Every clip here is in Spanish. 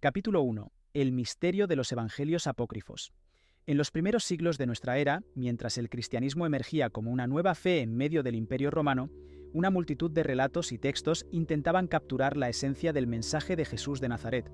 Capítulo 1. El misterio de los evangelios apócrifos. En los primeros siglos de nuestra era, mientras el cristianismo emergía como una nueva fe en medio del Imperio Romano, una multitud de relatos y textos intentaban capturar la esencia del mensaje de Jesús de Nazaret.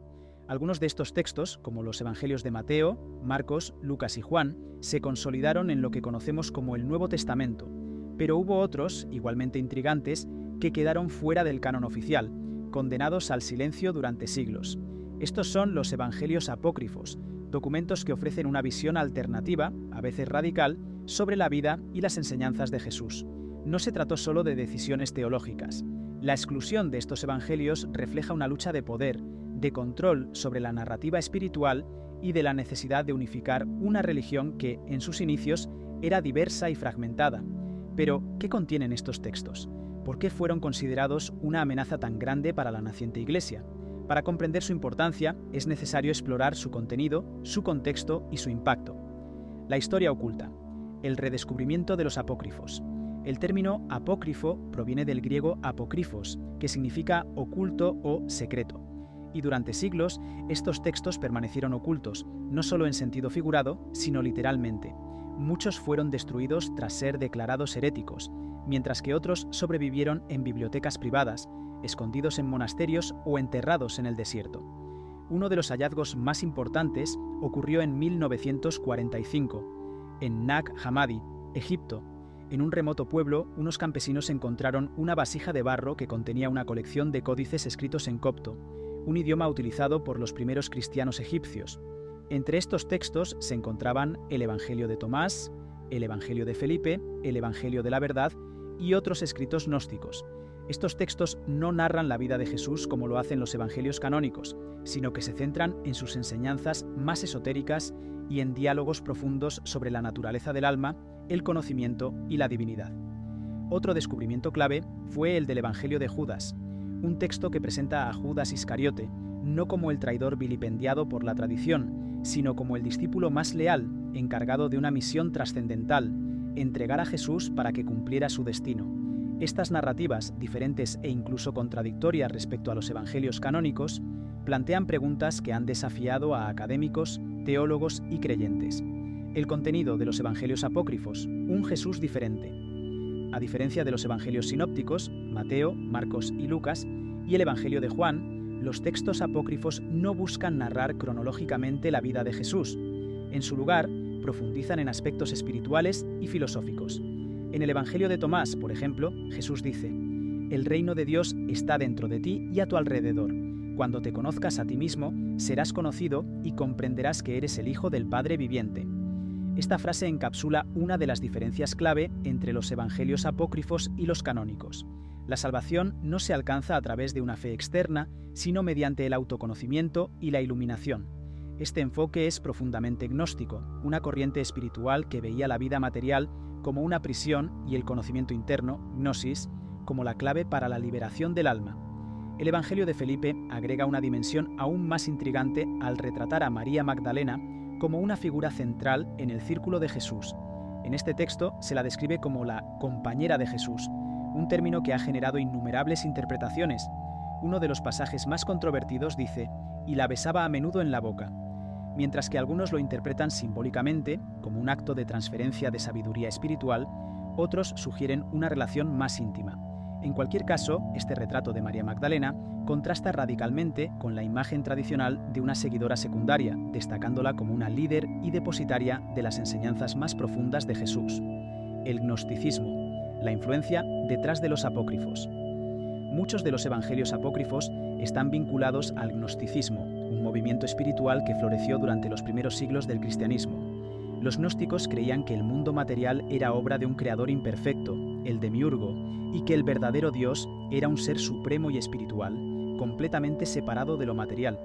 Algunos de estos textos, como los evangelios de Mateo, Marcos, Lucas y Juan, se consolidaron en lo que conocemos como el Nuevo Testamento, pero hubo otros, igualmente intrigantes, que quedaron fuera del canon oficial, condenados al silencio durante siglos. Estos son los evangelios apócrifos, documentos que ofrecen una visión alternativa, a veces radical, sobre la vida y las enseñanzas de Jesús. No se trató solo de decisiones teológicas. La exclusión de estos evangelios refleja una lucha de poder, de control sobre la narrativa espiritual y de la necesidad de unificar una religión que, en sus inicios, era diversa y fragmentada. Pero, ¿qué contienen estos textos? ¿Por qué fueron considerados una amenaza tan grande para la naciente Iglesia? Para comprender su importancia, es necesario explorar su contenido, su contexto y su impacto. La historia oculta. El redescubrimiento de los apócrifos. El término apócrifo proviene del griego apócrifos, que significa oculto o secreto. Y durante siglos, estos textos permanecieron ocultos, no solo en sentido figurado, sino literalmente. Muchos fueron destruidos tras ser declarados heréticos, mientras que otros sobrevivieron en bibliotecas privadas, escondidos en monasterios o enterrados en el desierto. Uno de los hallazgos más importantes ocurrió en 1945, en Nag Hammadi, Egipto. En un remoto pueblo, unos campesinos encontraron una vasija de barro que contenía una colección de códices escritos en copto, un idioma utilizado por los primeros cristianos egipcios. Entre estos textos se encontraban el Evangelio de Tomás, el Evangelio de Felipe, el Evangelio de la Verdad y otros escritos gnósticos. Estos textos no narran la vida de Jesús como lo hacen los evangelios canónicos, sino que se centran en sus enseñanzas más esotéricas y en diálogos profundos sobre la naturaleza del alma, el conocimiento y la divinidad. Otro descubrimiento clave fue el del Evangelio de Judas, un texto que presenta a Judas Iscariote no como el traidor vilipendiado por la tradición, sino como el discípulo más leal, encargado de una misión trascendental, entregar a Jesús para que cumpliera su destino. Estas narrativas, diferentes e incluso contradictorias respecto a los evangelios canónicos, plantean preguntas que han desafiado a académicos, teólogos y creyentes. El contenido de los evangelios apócrifos, un Jesús diferente. A diferencia de los evangelios sinópticos, Mateo, Marcos y Lucas, y el evangelio de Juan, los textos apócrifos no buscan narrar cronológicamente la vida de Jesús. En su lugar, profundizan en aspectos espirituales y filosóficos. En el Evangelio de Tomás, por ejemplo, Jesús dice: «El reino de Dios está dentro de ti y a tu alrededor. Cuando te conozcas a ti mismo, serás conocido y comprenderás que eres el Hijo del Padre viviente». Esta frase encapsula una de las diferencias clave entre los evangelios apócrifos y los canónicos. La salvación no se alcanza a través de una fe externa, sino mediante el autoconocimiento y la iluminación. Este enfoque es profundamente gnóstico, una corriente espiritual que veía la vida material como una prisión y el conocimiento interno, gnosis, como la clave para la liberación del alma. El Evangelio de Felipe agrega una dimensión aún más intrigante al retratar a María Magdalena como una figura central en el círculo de Jesús. En este texto se la describe como la compañera de Jesús, un término que ha generado innumerables interpretaciones. Uno de los pasajes más controvertidos dice: «y la besaba a menudo en la boca», mientras que algunos lo interpretan simbólicamente, como un acto de transferencia de sabiduría espiritual, otros sugieren una relación más íntima. En cualquier caso, este retrato de María Magdalena contrasta radicalmente con la imagen tradicional de una seguidora secundaria, destacándola como una líder y depositaria de las enseñanzas más profundas de Jesús. El gnosticismo, la influencia detrás de los apócrifos. Muchos de los evangelios apócrifos están vinculados al gnosticismo, un movimiento espiritual que floreció durante los primeros siglos del cristianismo. Los gnósticos creían que el mundo material era obra de un creador imperfecto, el demiurgo, y que el verdadero Dios era un ser supremo y espiritual, completamente separado de lo material.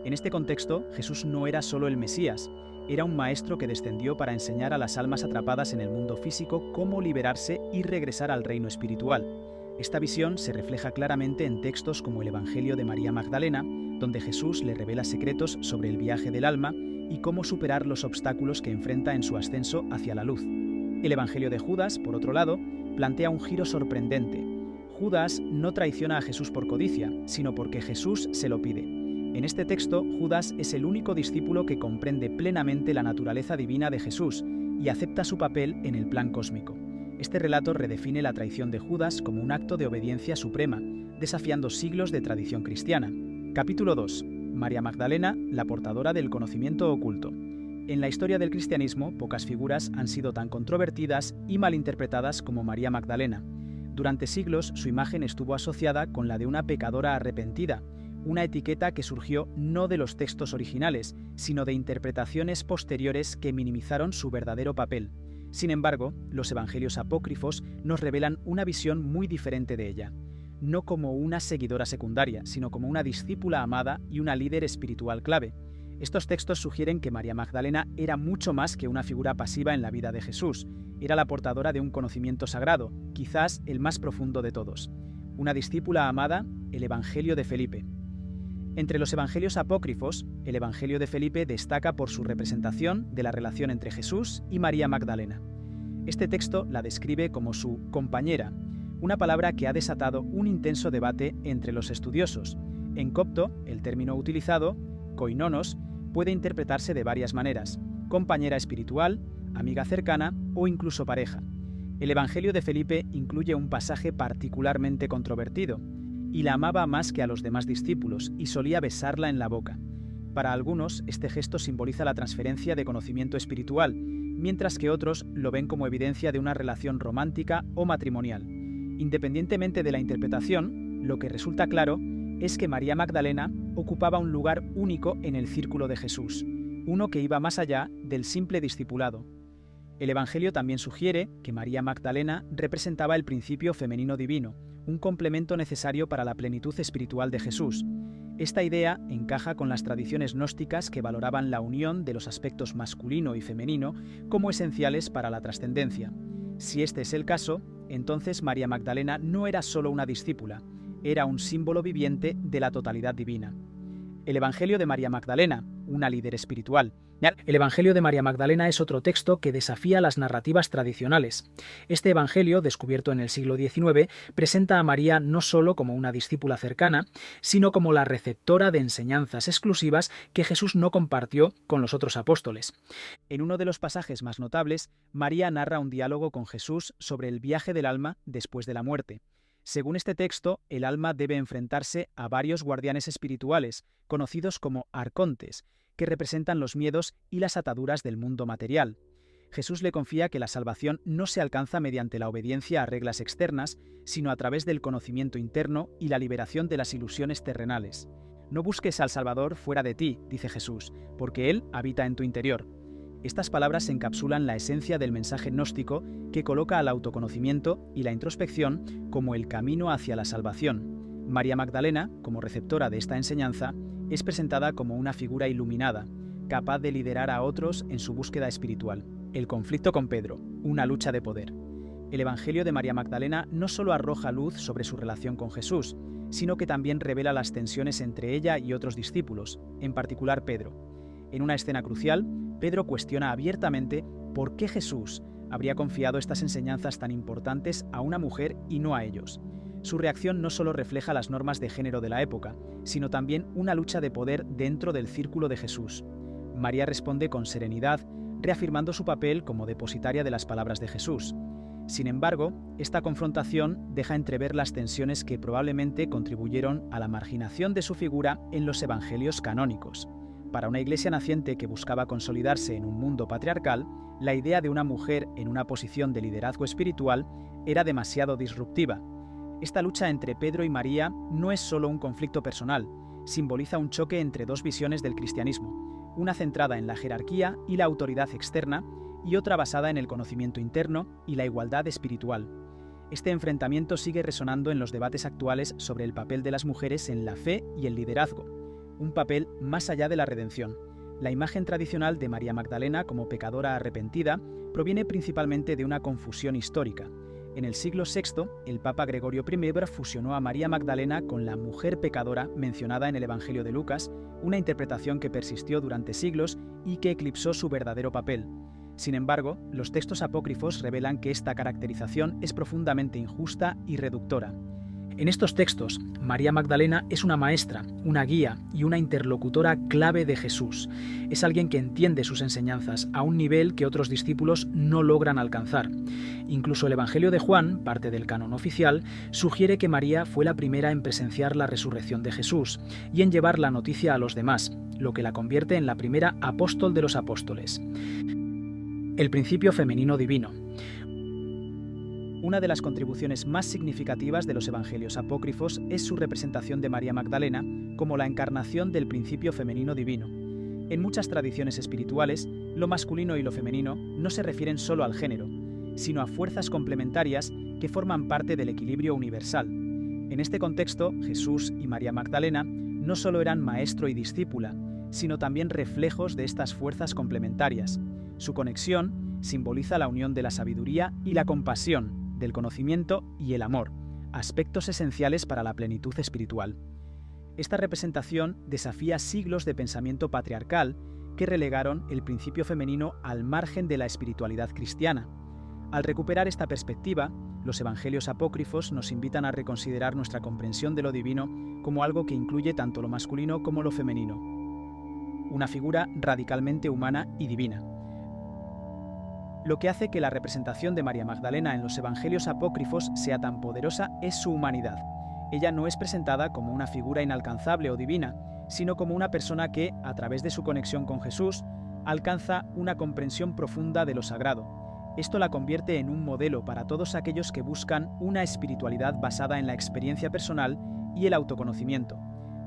En este contexto, Jesús no era solo el Mesías, era un maestro que descendió para enseñar a las almas atrapadas en el mundo físico cómo liberarse y regresar al reino espiritual. Esta visión se refleja claramente en textos como el Evangelio de María Magdalena, donde Jesús le revela secretos sobre el viaje del alma y cómo superar los obstáculos que enfrenta en su ascenso hacia la luz. El Evangelio de Judas, por otro lado, plantea un giro sorprendente. Judas no traiciona a Jesús por codicia, sino porque Jesús se lo pide. En este texto, Judas es el único discípulo que comprende plenamente la naturaleza divina de Jesús y acepta su papel en el plan cósmico. Este relato redefine la traición de Judas como un acto de obediencia suprema, desafiando siglos de tradición cristiana. Capítulo 2. María Magdalena, la portadora del conocimiento oculto. En la historia del cristianismo, pocas figuras han sido tan controvertidas y malinterpretadas como María Magdalena. Durante siglos, su imagen estuvo asociada con la de una pecadora arrepentida, una etiqueta que surgió no de los textos originales, sino de interpretaciones posteriores que minimizaron su verdadero papel. Sin embargo, los evangelios apócrifos nos revelan una visión muy diferente de ella, no como una seguidora secundaria, sino como una discípula amada y una líder espiritual clave. Estos textos sugieren que María Magdalena era mucho más que una figura pasiva en la vida de Jesús, era la portadora de un conocimiento sagrado, quizás el más profundo de todos. Una discípula amada, el Evangelio de Felipe. Entre los evangelios apócrifos, el Evangelio de Felipe destaca por su representación de la relación entre Jesús y María Magdalena. Este texto la describe como su compañera, una palabra que ha desatado un intenso debate entre los estudiosos. En copto, el término utilizado, koinonos, puede interpretarse de varias maneras: compañera espiritual, amiga cercana o incluso pareja. El Evangelio de Felipe incluye un pasaje particularmente controvertido: y la amaba más que a los demás discípulos, y solía besarla en la boca. Para algunos, este gesto simboliza la transferencia de conocimiento espiritual, mientras que otros lo ven como evidencia de una relación romántica o matrimonial. Independientemente de la interpretación, lo que resulta claro es que María Magdalena ocupaba un lugar único en el círculo de Jesús, uno que iba más allá del simple discipulado. El Evangelio también sugiere que María Magdalena representaba el principio femenino divino, un complemento necesario para la plenitud espiritual de Jesús. Esta idea encaja con las tradiciones gnósticas que valoraban la unión de los aspectos masculino y femenino como esenciales para la trascendencia. Si este es el caso, entonces María Magdalena no era solo una discípula, era un símbolo viviente de la totalidad divina. El Evangelio de María Magdalena, una líder espiritual. El Evangelio de María Magdalena es otro texto que desafía las narrativas tradicionales. Este Evangelio, descubierto en el siglo XIX, presenta a María no solo como una discípula cercana, sino como la receptora de enseñanzas exclusivas que Jesús no compartió con los otros apóstoles. En uno de los pasajes más notables, María narra un diálogo con Jesús sobre el viaje del alma después de la muerte. Según este texto, el alma debe enfrentarse a varios guardianes espirituales, conocidos como arcontes, que representan los miedos y las ataduras del mundo material. Jesús le confía que la salvación no se alcanza mediante la obediencia a reglas externas, sino a través del conocimiento interno y la liberación de las ilusiones terrenales. No busques al Salvador fuera de ti, dice Jesús, porque Él habita en tu interior. Estas palabras encapsulan la esencia del mensaje gnóstico que coloca al autoconocimiento y la introspección como el camino hacia la salvación. María Magdalena, como receptora de esta enseñanza, es presentada como una figura iluminada, capaz de liderar a otros en su búsqueda espiritual. El conflicto con Pedro, una lucha de poder. El Evangelio de María Magdalena no solo arroja luz sobre su relación con Jesús, sino que también revela las tensiones entre ella y otros discípulos, en particular Pedro. En una escena crucial, Pedro cuestiona abiertamente por qué Jesús habría confiado estas enseñanzas tan importantes a una mujer y no a ellos. Su reacción no solo refleja las normas de género de la época, sino también una lucha de poder dentro del círculo de Jesús. María responde con serenidad, reafirmando su papel como depositaria de las palabras de Jesús. Sin embargo, esta confrontación deja entrever las tensiones que probablemente contribuyeron a la marginación de su figura en los evangelios canónicos. Para una iglesia naciente que buscaba consolidarse en un mundo patriarcal, la idea de una mujer en una posición de liderazgo espiritual era demasiado disruptiva. Esta lucha entre Pedro y María no es solo un conflicto personal, simboliza un choque entre dos visiones del cristianismo, una centrada en la jerarquía y la autoridad externa y otra basada en el conocimiento interno y la igualdad espiritual. Este enfrentamiento sigue resonando en los debates actuales sobre el papel de las mujeres en la fe y el liderazgo, un papel más allá de la redención. La imagen tradicional de María Magdalena como pecadora arrepentida proviene principalmente de una confusión histórica. En el siglo VI, el Papa Gregorio I fusionó a María Magdalena con la mujer pecadora mencionada en el Evangelio de Lucas, una interpretación que persistió durante siglos y que eclipsó su verdadero papel. Sin embargo, los textos apócrifos revelan que esta caracterización es profundamente injusta y reductora. En estos textos, María Magdalena es una maestra, una guía y una interlocutora clave de Jesús. Es alguien que entiende sus enseñanzas a un nivel que otros discípulos no logran alcanzar. Incluso el Evangelio de Juan, parte del canon oficial, sugiere que María fue la primera en presenciar la resurrección de Jesús y en llevar la noticia a los demás, lo que la convierte en la primera apóstol de los apóstoles. El principio femenino divino. Una de las contribuciones más significativas de los evangelios apócrifos es su representación de María Magdalena como la encarnación del principio femenino divino. En muchas tradiciones espirituales, lo masculino y lo femenino no se refieren solo al género, sino a fuerzas complementarias que forman parte del equilibrio universal. En este contexto, Jesús y María Magdalena no solo eran maestro y discípula, sino también reflejos de estas fuerzas complementarias. Su conexión simboliza la unión de la sabiduría y la compasión, del conocimiento y el amor, aspectos esenciales para la plenitud espiritual. Esta representación desafía siglos de pensamiento patriarcal que relegaron el principio femenino al margen de la espiritualidad cristiana. Al recuperar esta perspectiva, los evangelios apócrifos nos invitan a reconsiderar nuestra comprensión de lo divino como algo que incluye tanto lo masculino como lo femenino, una figura radicalmente humana y divina. Lo que hace que la representación de María Magdalena en los evangelios apócrifos sea tan poderosa es su humanidad. Ella no es presentada como una figura inalcanzable o divina, sino como una persona que, a través de su conexión con Jesús, alcanza una comprensión profunda de lo sagrado. Esto la convierte en un modelo para todos aquellos que buscan una espiritualidad basada en la experiencia personal y el autoconocimiento.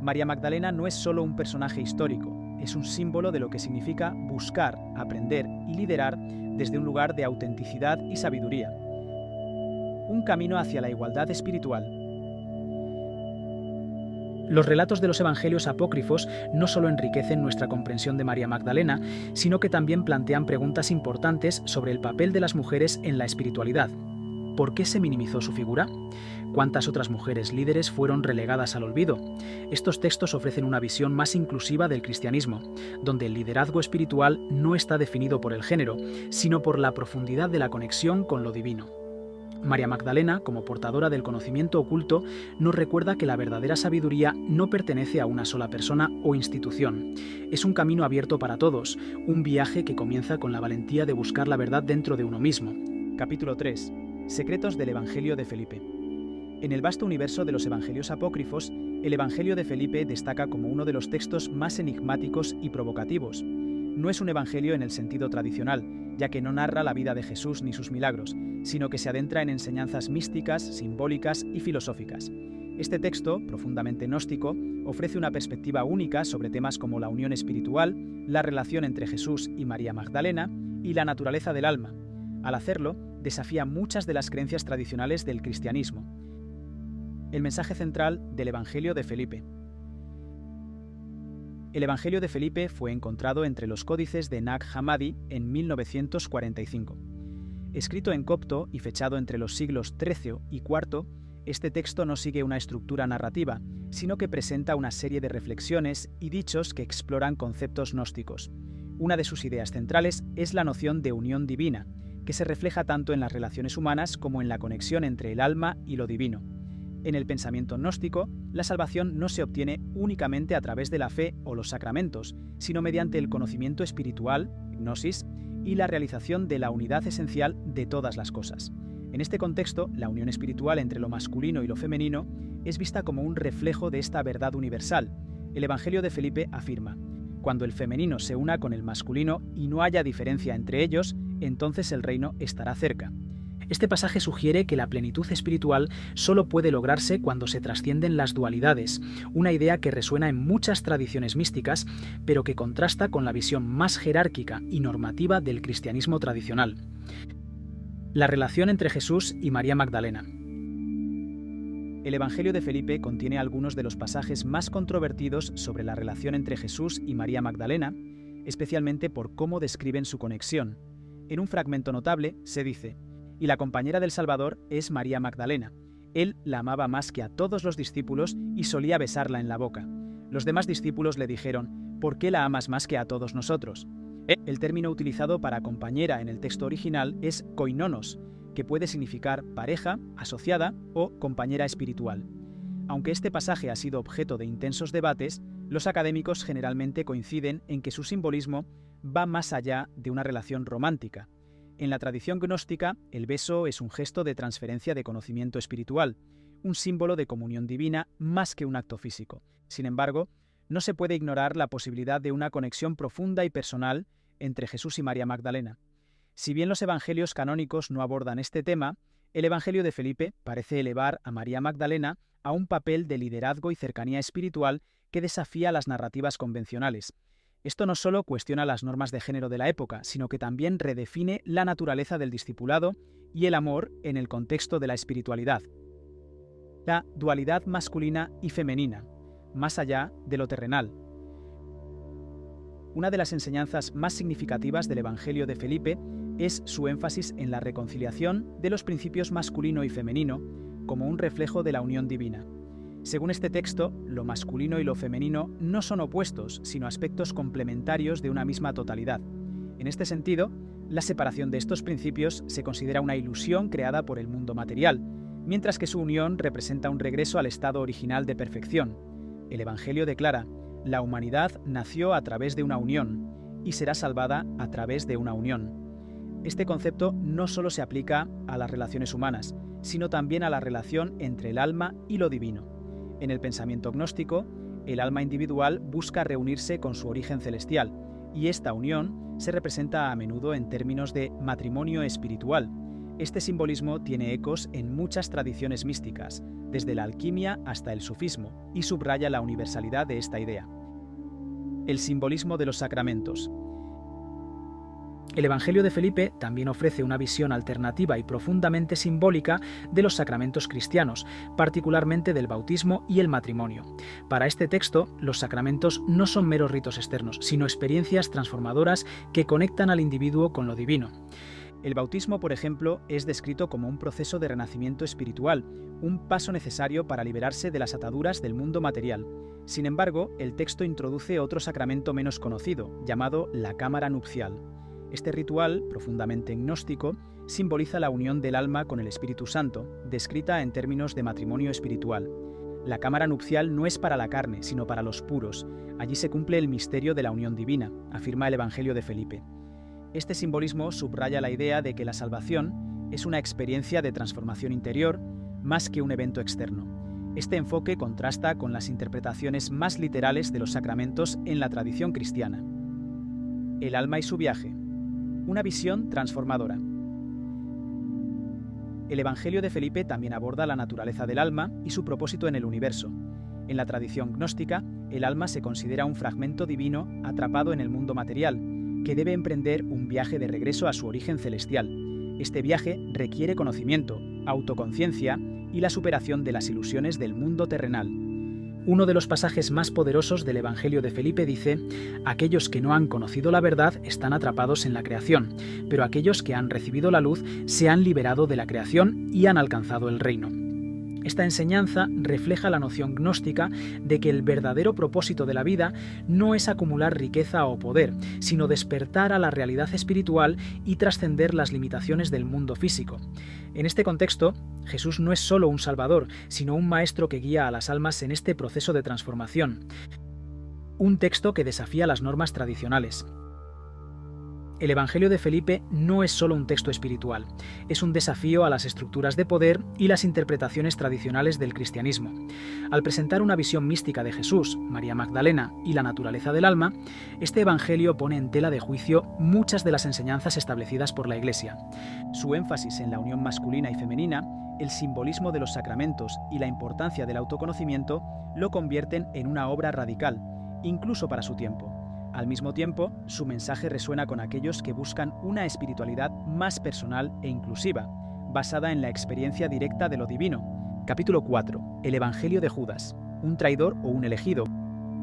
María Magdalena no es solo un personaje histórico, es un símbolo de lo que significa buscar, aprender y liderar desde un lugar de autenticidad y sabiduría. Un camino hacia la igualdad espiritual. Los relatos de los evangelios apócrifos no solo enriquecen nuestra comprensión de María Magdalena, sino que también plantean preguntas importantes sobre el papel de las mujeres en la espiritualidad. ¿Por qué se minimizó su figura? ¿Cuántas otras mujeres líderes fueron relegadas al olvido? Estos textos ofrecen una visión más inclusiva del cristianismo, donde el liderazgo espiritual no está definido por el género, sino por la profundidad de la conexión con lo divino. María Magdalena, como portadora del conocimiento oculto, nos recuerda que la verdadera sabiduría no pertenece a una sola persona o institución. Es un camino abierto para todos, un viaje que comienza con la valentía de buscar la verdad dentro de uno mismo. Capítulo 3. Secretos del Evangelio de Felipe. En el vasto universo de los evangelios apócrifos, el Evangelio de Felipe destaca como uno de los textos más enigmáticos y provocativos. No es un evangelio en el sentido tradicional, ya que no narra la vida de Jesús ni sus milagros, sino que se adentra en enseñanzas místicas, simbólicas y filosóficas. Este texto, profundamente gnóstico, ofrece una perspectiva única sobre temas como la unión espiritual, la relación entre Jesús y María Magdalena y la naturaleza del alma. Al hacerlo, desafía muchas de las creencias tradicionales del cristianismo. El mensaje central del Evangelio de Felipe. El Evangelio de Felipe fue encontrado entre los códices de Nag Hammadi en 1945. Escrito en copto y fechado entre los siglos XIII y IV, este texto no sigue una estructura narrativa, sino que presenta una serie de reflexiones y dichos que exploran conceptos gnósticos. Una de sus ideas centrales es la noción de unión divina, que se refleja tanto en las relaciones humanas como en la conexión entre el alma y lo divino. En el pensamiento gnóstico, la salvación no se obtiene únicamente a través de la fe o los sacramentos, sino mediante el conocimiento espiritual, gnosis, y la realización de la unidad esencial de todas las cosas. En este contexto, la unión espiritual entre lo masculino y lo femenino es vista como un reflejo de esta verdad universal. El Evangelio de Felipe afirma: cuando el femenino se una con el masculino y no haya diferencia entre ellos, entonces el reino estará cerca. Este pasaje sugiere que la plenitud espiritual solo puede lograrse cuando se trascienden las dualidades, una idea que resuena en muchas tradiciones místicas, pero que contrasta con la visión más jerárquica y normativa del cristianismo tradicional. La relación entre Jesús y María Magdalena. El Evangelio de Felipe contiene algunos de los pasajes más controvertidos sobre la relación entre Jesús y María Magdalena, especialmente por cómo describen su conexión. En un fragmento notable se dice: y la compañera del Salvador es María Magdalena. Él la amaba más que a todos los discípulos y solía besarla en la boca. Los demás discípulos le dijeron: ¿por qué la amas más que a todos nosotros? El término utilizado para compañera en el texto original es koinonos, que puede significar pareja, asociada o compañera espiritual. Aunque este pasaje ha sido objeto de intensos debates, los académicos generalmente coinciden en que su simbolismo va más allá de una relación romántica. En la tradición gnóstica, el beso es un gesto de transferencia de conocimiento espiritual, un símbolo de comunión divina más que un acto físico. Sin embargo, no se puede ignorar la posibilidad de una conexión profunda y personal entre Jesús y María Magdalena. Si bien los evangelios canónicos no abordan este tema, el Evangelio de Felipe parece elevar a María Magdalena a un papel de liderazgo y cercanía espiritual que desafía las narrativas convencionales. Esto no solo cuestiona las normas de género de la época, sino que también redefine la naturaleza del discipulado y el amor en el contexto de la espiritualidad. La dualidad masculina y femenina, más allá de lo terrenal. Una de las enseñanzas más significativas del Evangelio de Felipe es su énfasis en la reconciliación de los principios masculino y femenino como un reflejo de la unión divina. Según este texto, lo masculino y lo femenino no son opuestos, sino aspectos complementarios de una misma totalidad. En este sentido, la separación de estos principios se considera una ilusión creada por el mundo material, mientras que su unión representa un regreso al estado original de perfección. El Evangelio declara: la humanidad nació a través de una unión y será salvada a través de una unión. Este concepto no solo se aplica a las relaciones humanas, sino también a la relación entre el alma y lo divino. En el pensamiento gnóstico, el alma individual busca reunirse con su origen celestial, y esta unión se representa a menudo en términos de matrimonio espiritual. Este simbolismo tiene ecos en muchas tradiciones místicas, desde la alquimia hasta el sufismo, y subraya la universalidad de esta idea. El simbolismo de los sacramentos. El Evangelio de Felipe también ofrece una visión alternativa y profundamente simbólica de los sacramentos cristianos, particularmente del bautismo y el matrimonio. Para este texto, los sacramentos no son meros ritos externos, sino experiencias transformadoras que conectan al individuo con lo divino. El bautismo, por ejemplo, es descrito como un proceso de renacimiento espiritual, un paso necesario para liberarse de las ataduras del mundo material. Sin embargo, el texto introduce otro sacramento menos conocido, llamado la cámara nupcial. Este ritual, profundamente gnóstico, simboliza la unión del alma con el Espíritu Santo, descrita en términos de matrimonio espiritual. La cámara nupcial no es para la carne, sino para los puros. Allí se cumple el misterio de la unión divina, afirma el Evangelio de Felipe. Este simbolismo subraya la idea de que la salvación es una experiencia de transformación interior más que un evento externo. Este enfoque contrasta con las interpretaciones más literales de los sacramentos en la tradición cristiana. El alma y su viaje. Una visión transformadora. El Evangelio de Felipe también aborda la naturaleza del alma y su propósito en el universo. En la tradición gnóstica, el alma se considera un fragmento divino atrapado en el mundo material, que debe emprender un viaje de regreso a su origen celestial. Este viaje requiere conocimiento, autoconciencia y la superación de las ilusiones del mundo terrenal. Uno de los pasajes más poderosos del Evangelio de Felipe dice: aquellos que no han conocido la verdad están atrapados en la creación, pero aquellos que han recibido la luz se han liberado de la creación y han alcanzado el reino. Esta enseñanza refleja la noción gnóstica de que el verdadero propósito de la vida no es acumular riqueza o poder, sino despertar a la realidad espiritual y trascender las limitaciones del mundo físico. En este contexto, Jesús no es solo un salvador, sino un maestro que guía a las almas en este proceso de transformación. Un texto que desafía las normas tradicionales. El Evangelio de Felipe no es solo un texto espiritual, es un desafío a las estructuras de poder y las interpretaciones tradicionales del cristianismo. Al presentar una visión mística de Jesús, María Magdalena y la naturaleza del alma, este Evangelio pone en tela de juicio muchas de las enseñanzas establecidas por la Iglesia. Su énfasis en la unión masculina y femenina, el simbolismo de los sacramentos y la importancia del autoconocimiento lo convierten en una obra radical, incluso para su tiempo. Al mismo tiempo, su mensaje resuena con aquellos que buscan una espiritualidad más personal e inclusiva, basada en la experiencia directa de lo divino. Capítulo 4. El Evangelio de Judas. ¿Un traidor o un elegido?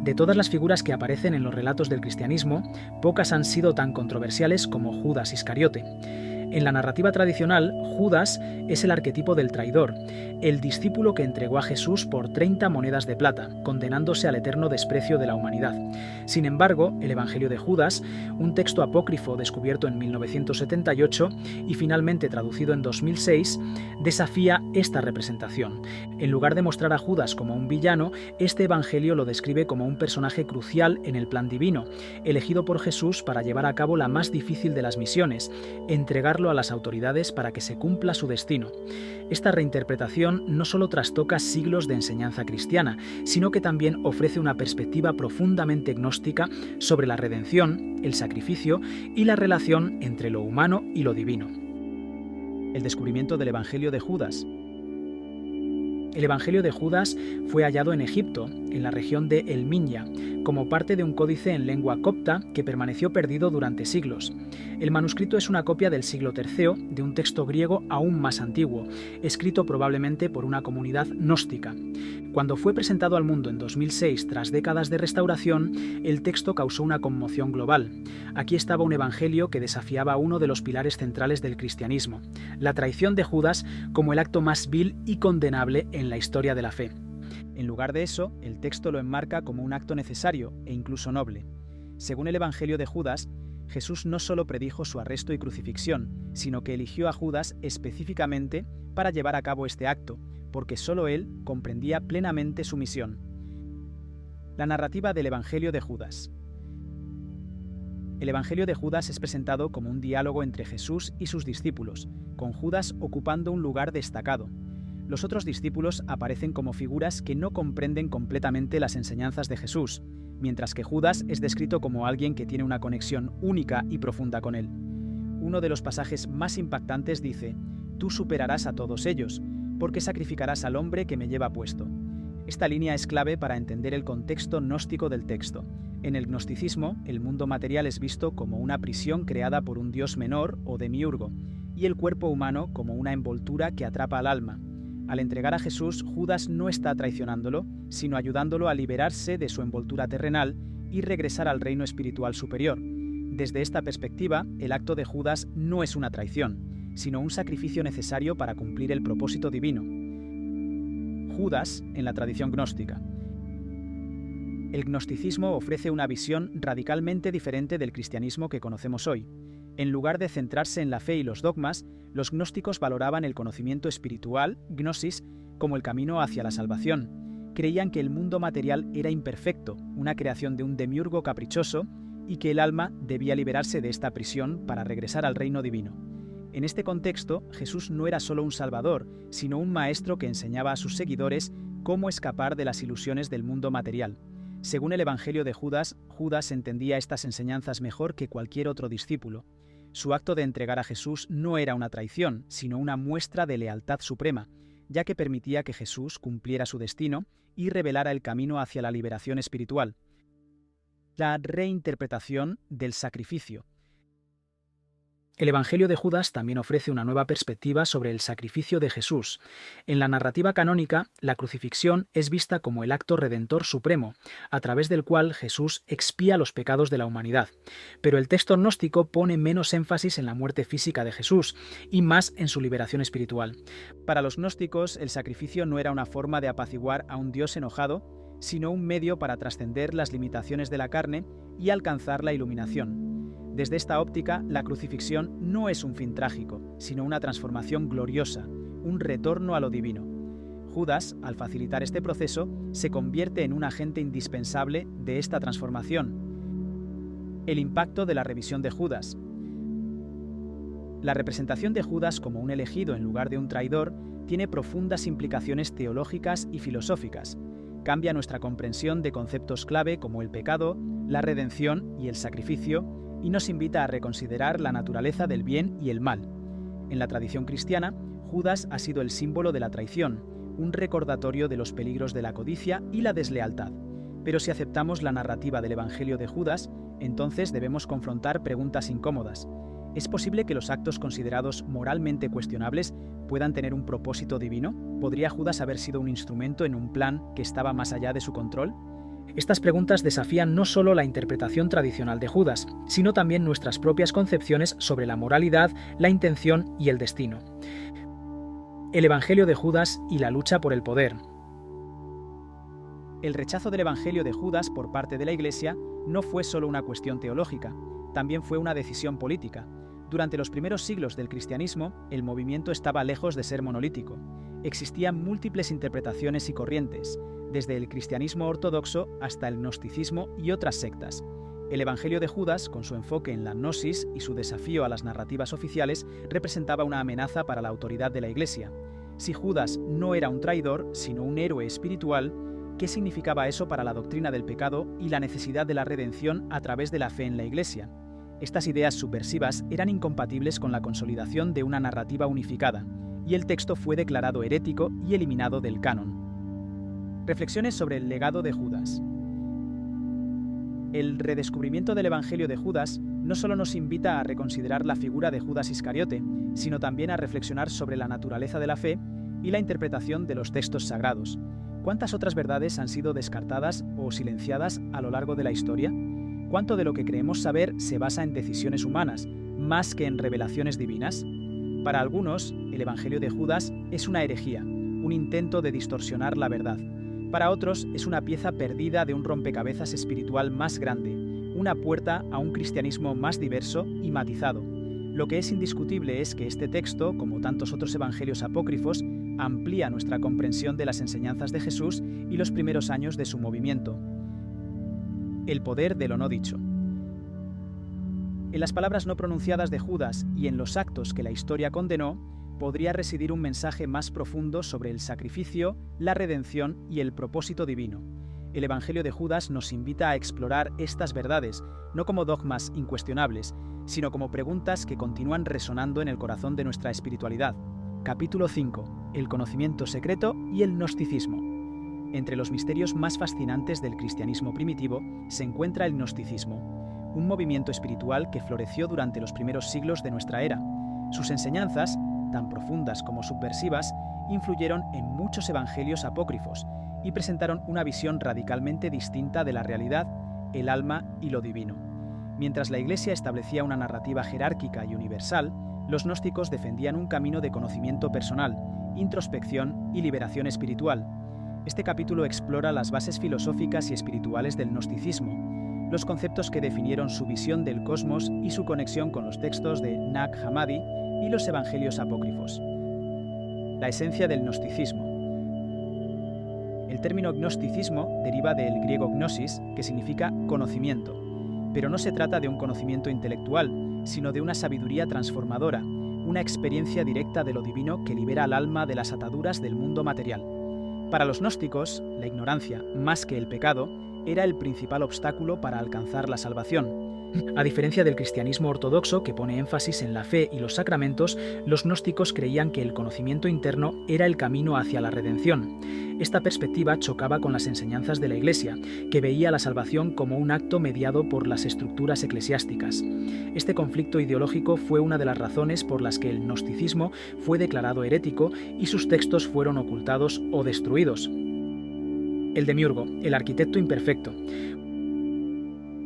De todas las figuras que aparecen en los relatos del cristianismo, pocas han sido tan controversiales como Judas Iscariote. En la narrativa tradicional, Judas es el arquetipo del traidor, el discípulo que entregó a Jesús por 30 monedas de plata, condenándose al eterno desprecio de la humanidad. Sin embargo, el Evangelio de Judas, un texto apócrifo descubierto en 1978 y finalmente traducido en 2006, desafía esta representación. En lugar de mostrar a Judas como un villano, este Evangelio lo describe como un personaje crucial en el plan divino, elegido por Jesús para llevar a cabo la más difícil de las misiones, entregarlo a las autoridades para que se cumpla su destino. Esta reinterpretación no solo trastoca siglos de enseñanza cristiana, sino que también ofrece una perspectiva profundamente gnóstica sobre la redención, el sacrificio y la relación entre lo humano y lo divino. El descubrimiento del Evangelio de Judas. El Evangelio de Judas fue hallado en Egipto, en la región de El Minya, como parte de un códice en lengua copta que permaneció perdido durante siglos. El manuscrito es una copia del siglo III de un texto griego aún más antiguo, escrito probablemente por una comunidad gnóstica. Cuando fue presentado al mundo en 2006 tras décadas de restauración, el texto causó una conmoción global. Aquí estaba un evangelio que desafiaba uno de los pilares centrales del cristianismo, la traición de Judas como el acto más vil y condenable en la historia de la fe. En lugar de eso, el texto lo enmarca como un acto necesario e incluso noble. Según el Evangelio de Judas, Jesús no solo predijo su arresto y crucifixión, sino que eligió a Judas específicamente para llevar a cabo este acto, porque solo él comprendía plenamente su misión. La narrativa del Evangelio de Judas. El Evangelio de Judas es presentado como un diálogo entre Jesús y sus discípulos, con Judas ocupando un lugar destacado. Los otros discípulos aparecen como figuras que no comprenden completamente las enseñanzas de Jesús, mientras que Judas es descrito como alguien que tiene una conexión única y profunda con él. Uno de los pasajes más impactantes dice: «Tú superarás a todos ellos, porque sacrificarás al hombre que me lleva puesto». Esta línea es clave para entender el contexto gnóstico del texto. En el gnosticismo, el mundo material es visto como una prisión creada por un dios menor o demiurgo, y el cuerpo humano como una envoltura que atrapa al alma. Al entregar a Jesús, Judas no está traicionándolo, sino ayudándolo a liberarse de su envoltura terrenal y regresar al reino espiritual superior. Desde esta perspectiva, el acto de Judas no es una traición, sino un sacrificio necesario para cumplir el propósito divino. Judas en la tradición gnóstica. El gnosticismo ofrece una visión radicalmente diferente del cristianismo que conocemos hoy. En lugar de centrarse en la fe y los dogmas, los gnósticos valoraban el conocimiento espiritual, gnosis, como el camino hacia la salvación. Creían que el mundo material era imperfecto, una creación de un demiurgo caprichoso, y que el alma debía liberarse de esta prisión para regresar al reino divino. En este contexto, Jesús no era solo un salvador, sino un maestro que enseñaba a sus seguidores cómo escapar de las ilusiones del mundo material. Según el Evangelio de Judas, Judas entendía estas enseñanzas mejor que cualquier otro discípulo. Su acto de entregar a Jesús no era una traición, sino una muestra de lealtad suprema, ya que permitía que Jesús cumpliera su destino y revelara el camino hacia la liberación espiritual. La reinterpretación del sacrificio. El Evangelio de Judas también ofrece una nueva perspectiva sobre el sacrificio de Jesús. En la narrativa canónica, la crucifixión es vista como el acto redentor supremo, a través del cual Jesús expía los pecados de la humanidad. Pero el texto gnóstico pone menos énfasis en la muerte física de Jesús y más en su liberación espiritual. Para los gnósticos, el sacrificio no era una forma de apaciguar a un Dios enojado, sino un medio para trascender las limitaciones de la carne y alcanzar la iluminación. Desde esta óptica, la crucifixión no es un fin trágico, sino una transformación gloriosa, un retorno a lo divino. Judas, al facilitar este proceso, se convierte en un agente indispensable de esta transformación. El impacto de la revisión de Judas. La representación de Judas como un elegido en lugar de un traidor tiene profundas implicaciones teológicas y filosóficas. Cambia nuestra comprensión de conceptos clave como el pecado, la redención y el sacrificio, y nos invita a reconsiderar la naturaleza del bien y el mal. En la tradición cristiana, Judas ha sido el símbolo de la traición, un recordatorio de los peligros de la codicia y la deslealtad. Pero si aceptamos la narrativa del Evangelio de Judas, entonces debemos confrontar preguntas incómodas. ¿Es posible que los actos considerados moralmente cuestionables puedan tener un propósito divino? ¿Podría Judas haber sido un instrumento en un plan que estaba más allá de su control? Estas preguntas desafían no solo la interpretación tradicional de Judas, sino también nuestras propias concepciones sobre la moralidad, la intención y el destino. El Evangelio de Judas y la lucha por el poder. El rechazo del Evangelio de Judas por parte de la Iglesia no fue solo una cuestión teológica, también fue una decisión política. Durante los primeros siglos del cristianismo, el movimiento estaba lejos de ser monolítico. Existían múltiples interpretaciones y corrientes, desde el cristianismo ortodoxo hasta el gnosticismo y otras sectas. El Evangelio de Judas, con su enfoque en la gnosis y su desafío a las narrativas oficiales, representaba una amenaza para la autoridad de la Iglesia. Si Judas no era un traidor, sino un héroe espiritual, ¿qué significaba eso para la doctrina del pecado y la necesidad de la redención a través de la fe en la Iglesia? Estas ideas subversivas eran incompatibles con la consolidación de una narrativa unificada, y el texto fue declarado herético y eliminado del canon. Reflexiones sobre el legado de Judas. El redescubrimiento del Evangelio de Judas no solo nos invita a reconsiderar la figura de Judas Iscariote, sino también a reflexionar sobre la naturaleza de la fe y la interpretación de los textos sagrados. ¿Cuántas otras verdades han sido descartadas o silenciadas a lo largo de la historia? ¿Cuánto de lo que creemos saber se basa en decisiones humanas, más que en revelaciones divinas? Para algunos, el Evangelio de Judas es una herejía, un intento de distorsionar la verdad. Para otros, es una pieza perdida de un rompecabezas espiritual más grande, una puerta a un cristianismo más diverso y matizado. Lo que es indiscutible es que este texto, como tantos otros evangelios apócrifos, amplía nuestra comprensión de las enseñanzas de Jesús y los primeros años de su movimiento. El poder de lo no dicho. En las palabras no pronunciadas de Judas y en los actos que la historia condenó, podría residir un mensaje más profundo sobre el sacrificio, la redención y el propósito divino. El Evangelio de Judas nos invita a explorar estas verdades, no como dogmas incuestionables, sino como preguntas que continúan resonando en el corazón de nuestra espiritualidad. Capítulo 5. El conocimiento secreto y el gnosticismo. Entre los misterios más fascinantes del cristianismo primitivo se encuentra el gnosticismo, un movimiento espiritual que floreció durante los primeros siglos de nuestra era. Sus enseñanzas, tan profundas como subversivas, influyeron en muchos evangelios apócrifos y presentaron una visión radicalmente distinta de la realidad, el alma y lo divino. Mientras la Iglesia establecía una narrativa jerárquica y universal, los gnósticos defendían un camino de conocimiento personal, introspección y liberación espiritual. Este capítulo explora las bases filosóficas y espirituales del gnosticismo, los conceptos que definieron su visión del cosmos y su conexión con los textos de Nag Hammadi y los evangelios apócrifos. La esencia del gnosticismo. El término gnosticismo deriva del griego gnosis, que significa conocimiento, pero no se trata de un conocimiento intelectual, sino de una sabiduría transformadora, una experiencia directa de lo divino que libera al alma de las ataduras del mundo material. Para los gnósticos, la ignorancia, más que el pecado, era el principal obstáculo para alcanzar la salvación. A diferencia del cristianismo ortodoxo, que pone énfasis en la fe y los sacramentos, los gnósticos creían que el conocimiento interno era el camino hacia la redención. Esta perspectiva chocaba con las enseñanzas de la Iglesia, que veía la salvación como un acto mediado por las estructuras eclesiásticas. Este conflicto ideológico fue una de las razones por las que el gnosticismo fue declarado herético y sus textos fueron ocultados o destruidos. El demiurgo, el arquitecto imperfecto.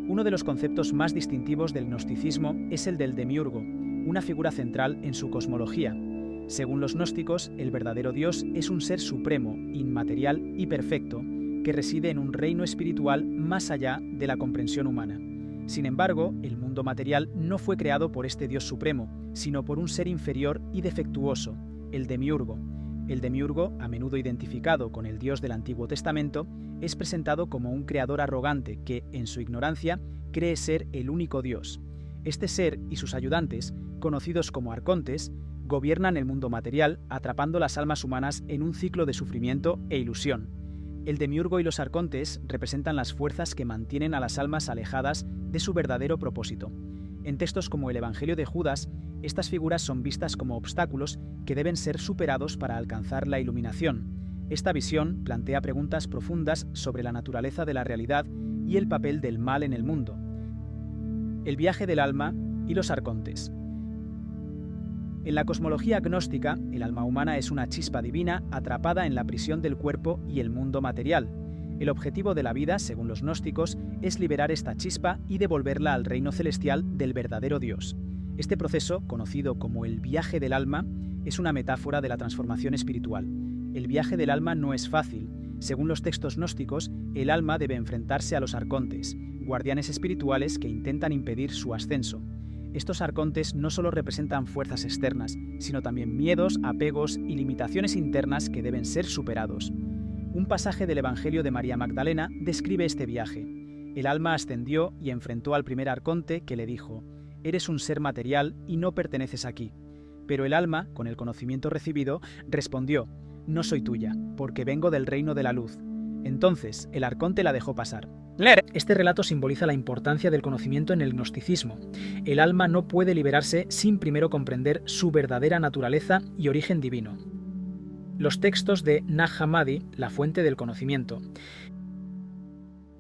Uno de los conceptos más distintivos del gnosticismo es el del demiurgo, una figura central en su cosmología. Según los gnósticos, el verdadero Dios es un ser supremo, inmaterial y perfecto, que reside en un reino espiritual más allá de la comprensión humana. Sin embargo, el mundo material no fue creado por este Dios supremo, sino por un ser inferior y defectuoso, el demiurgo. El demiurgo, a menudo identificado con el Dios del Antiguo Testamento, es presentado como un creador arrogante que, en su ignorancia, cree ser el único Dios. Este ser y sus ayudantes, conocidos como arcontes, gobiernan el mundo material, atrapando las almas humanas en un ciclo de sufrimiento e ilusión. El demiurgo y los arcontes representan las fuerzas que mantienen a las almas alejadas de su verdadero propósito. En textos como el Evangelio de Judas, estas figuras son vistas como obstáculos que deben ser superados para alcanzar la iluminación. Esta visión plantea preguntas profundas sobre la naturaleza de la realidad y el papel del mal en el mundo. El viaje del alma y los arcontes. En la cosmología gnóstica, el alma humana es una chispa divina atrapada en la prisión del cuerpo y el mundo material. El objetivo de la vida, según los gnósticos, es liberar esta chispa y devolverla al reino celestial del verdadero Dios. Este proceso, conocido como el viaje del alma, es una metáfora de la transformación espiritual. El viaje del alma no es fácil. Según los textos gnósticos, el alma debe enfrentarse a los arcontes, guardianes espirituales que intentan impedir su ascenso. Estos arcontes no solo representan fuerzas externas, sino también miedos, apegos y limitaciones internas que deben ser superados. Un pasaje del Evangelio de María Magdalena describe este viaje. El alma ascendió y enfrentó al primer arconte que le dijo: «Eres un ser material y no perteneces aquí». Pero el alma, con el conocimiento recibido, respondió: «No soy tuya, porque vengo del reino de la luz». Entonces, el arconte la dejó pasar. Este relato simboliza la importancia del conocimiento en el gnosticismo. El alma no puede liberarse sin primero comprender su verdadera naturaleza y origen divino. Los textos de Nag Hammadi, la fuente del conocimiento.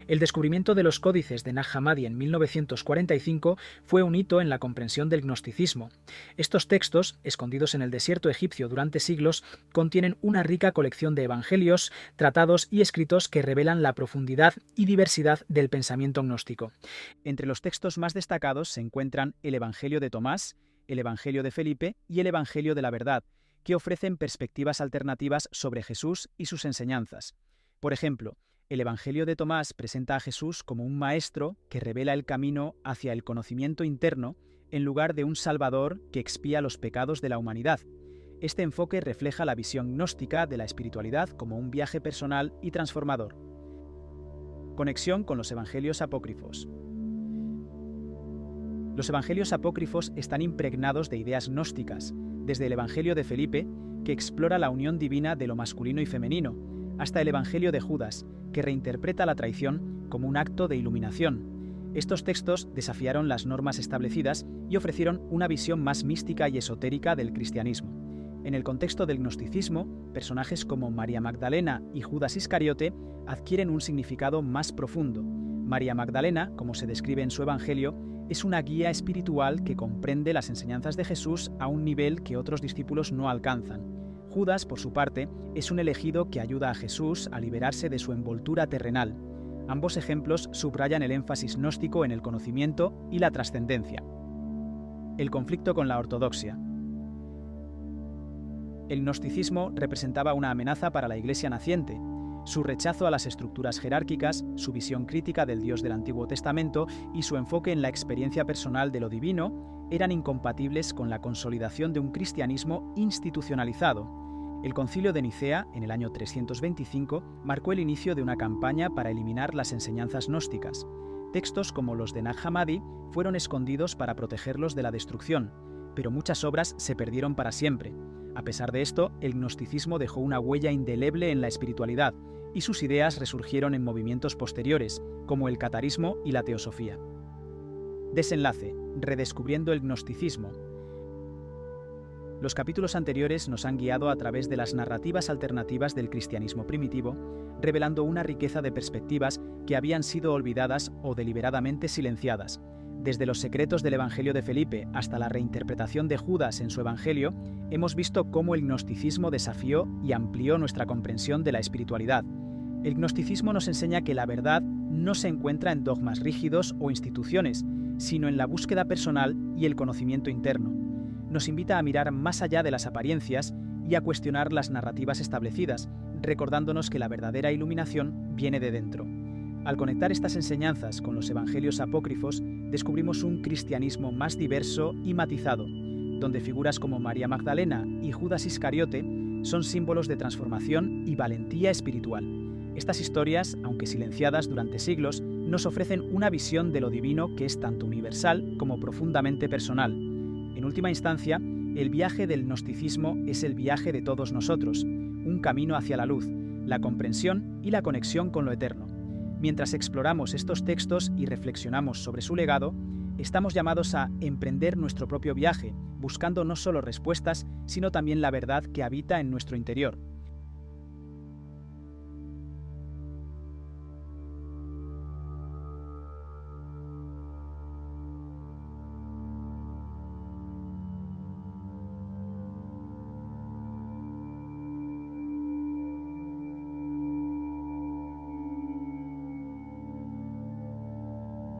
El descubrimiento de los códices de Nag Hammadi en 1945 fue un hito en la comprensión del gnosticismo. Estos textos, escondidos en el desierto egipcio durante siglos, contienen una rica colección de evangelios, tratados y escritos que revelan la profundidad y diversidad del pensamiento gnóstico. Entre los textos más destacados se encuentran el Evangelio de Tomás, el Evangelio de Felipe y el Evangelio de la Verdad, que ofrecen perspectivas alternativas sobre Jesús y sus enseñanzas. Por ejemplo, el Evangelio de Tomás presenta a Jesús como un maestro que revela el camino hacia el conocimiento interno en lugar de un salvador que expía los pecados de la humanidad. Este enfoque refleja la visión gnóstica de la espiritualidad como un viaje personal y transformador. Conexión con los Evangelios apócrifos. Los Evangelios apócrifos están impregnados de ideas gnósticas, desde el Evangelio de Felipe, que explora la unión divina de lo masculino y femenino, hasta el Evangelio de Judas, que reinterpreta la traición como un acto de iluminación. Estos textos desafiaron las normas establecidas y ofrecieron una visión más mística y esotérica del cristianismo. En el contexto del gnosticismo, personajes como María Magdalena y Judas Iscariote adquieren un significado más profundo. María Magdalena, como se describe en su Evangelio, es una guía espiritual que comprende las enseñanzas de Jesús a un nivel que otros discípulos no alcanzan. Judas, por su parte, es un elegido que ayuda a Jesús a liberarse de su envoltura terrenal. Ambos ejemplos subrayan el énfasis gnóstico en el conocimiento y la trascendencia. El conflicto con la ortodoxia. El gnosticismo representaba una amenaza para la Iglesia naciente. Su rechazo a las estructuras jerárquicas, su visión crítica del Dios del Antiguo Testamento y su enfoque en la experiencia personal de lo divino eran incompatibles con la consolidación de un cristianismo institucionalizado. El Concilio de Nicea, en el año 325, marcó el inicio de una campaña para eliminar las enseñanzas gnósticas. Textos como los de Nag Hammadi fueron escondidos para protegerlos de la destrucción, pero muchas obras se perdieron para siempre. A pesar de esto, el gnosticismo dejó una huella indeleble en la espiritualidad, y sus ideas resurgieron en movimientos posteriores, como el catarismo y la teosofía. Desenlace: redescubriendo el gnosticismo. Los capítulos anteriores nos han guiado a través de las narrativas alternativas del cristianismo primitivo, revelando una riqueza de perspectivas que habían sido olvidadas o deliberadamente silenciadas. Desde los secretos del Evangelio de Felipe hasta la reinterpretación de Judas en su Evangelio, hemos visto cómo el gnosticismo desafió y amplió nuestra comprensión de la espiritualidad. El gnosticismo nos enseña que la verdad no se encuentra en dogmas rígidos o instituciones, sino en la búsqueda personal y el conocimiento interno. Nos invita a mirar más allá de las apariencias y a cuestionar las narrativas establecidas, recordándonos que la verdadera iluminación viene de dentro. Al conectar estas enseñanzas con los evangelios apócrifos, descubrimos un cristianismo más diverso y matizado, donde figuras como María Magdalena y Judas Iscariote son símbolos de transformación y valentía espiritual. Estas historias, aunque silenciadas durante siglos, nos ofrecen una visión de lo divino que es tanto universal como profundamente personal. En última instancia, el viaje del gnosticismo es el viaje de todos nosotros, un camino hacia la luz, la comprensión y la conexión con lo eterno. Mientras exploramos estos textos y reflexionamos sobre su legado, estamos llamados a emprender nuestro propio viaje, buscando no solo respuestas, sino también la verdad que habita en nuestro interior.